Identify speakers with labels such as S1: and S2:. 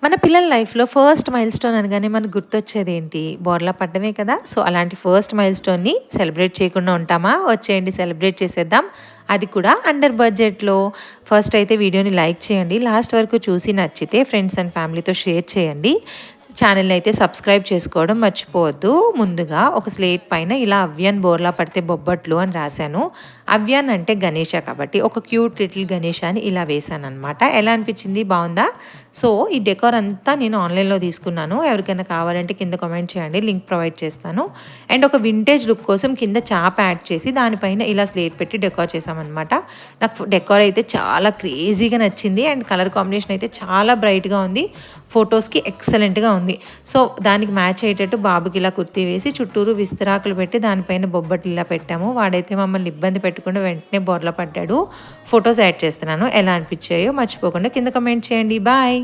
S1: మన పిల్లల లైఫ్‌లో ఫస్ట్ మైల్‌స్టోన్ అనగానే మనకు గుర్తొచ్చేదేంటి? బోర్లా పడ్డమే కదా! సో, అలాంటి ఫస్ట్ మైల్‌స్టోన్‌ని సెలబ్రేట్ చేయకుండా ఉంటామా? వచ్చేయండి సెలబ్రేట్ చేసేద్దాం. అది కూడా అండర్ బడ్జెట్‌లో. ఫస్ట్ అయితే వీడియోని లైక్ చేయండి. లాస్ట్ వరకు చూసి నచ్చితే ఫ్రెండ్స్ అండ్ ఫ్యామిలీతో షేర్ చేయండి. ఛానెల్‌ని అయితే సబ్స్క్రైబ్ చేసుకోవడం మర్చిపోవద్దు. ముందుగా ఒక స్లేట్ పైన ఇలా అవ్యాన్ బోర్లా పడితే బొబ్బట్లు అని రాశాను. అవ్యాన్ అంటే గణేష కాబట్టి ఒక క్యూట్ లిటిల్ గణేష అని ఇలా వేశాననమాట. ఎలా అనిపించింది? బావుందా? సో, ఈ డెకార్ అంతా నేను ఆన్‌లైన్‌లో తీసుకున్నాను. ఎవరికైనా కావాలంటే కింద కామెంట్ చేయండి. లింక్ ప్రొవైడ్ చేస్తాను. అండ్ ఒక వింటేజ్ లుక్ కోసం కింద చాప యాడ్ చేసి దానిపైన ఇలా స్లేట్ పెట్టి డెకార్ చేశామనమాట. నాకు డెకార్ అయితే చాలా క్రేజీగా నచ్చింది. అండ్ కలర్ కాంబినేషన్ అయితే చాలా బ్రైట్‌గా ఉంది. ఫోటోస్‌కి ఎక్సలెంట్‌గా ఉంది. సో, దానికి మ్యాచ్ అయ్యేటట్టు బాబుకి ఇలా కుర్తీ వేసి చుట్టూరు విస్తరాకులు పెట్టి దానిపైన బొబ్బట్లు ఇలా పెట్టాము. వాడైతే మమ్మల్ని ఇబ్బంది పెట్టకుండా వెంటనే బోర్ల పడ్డాడు. ఫోటోస్ యాడ్ చేస్తున్నాను. ఎలా అనిపించాయో మర్చిపోకుండా కింద కామెంట్ చేయండి. బాయ్.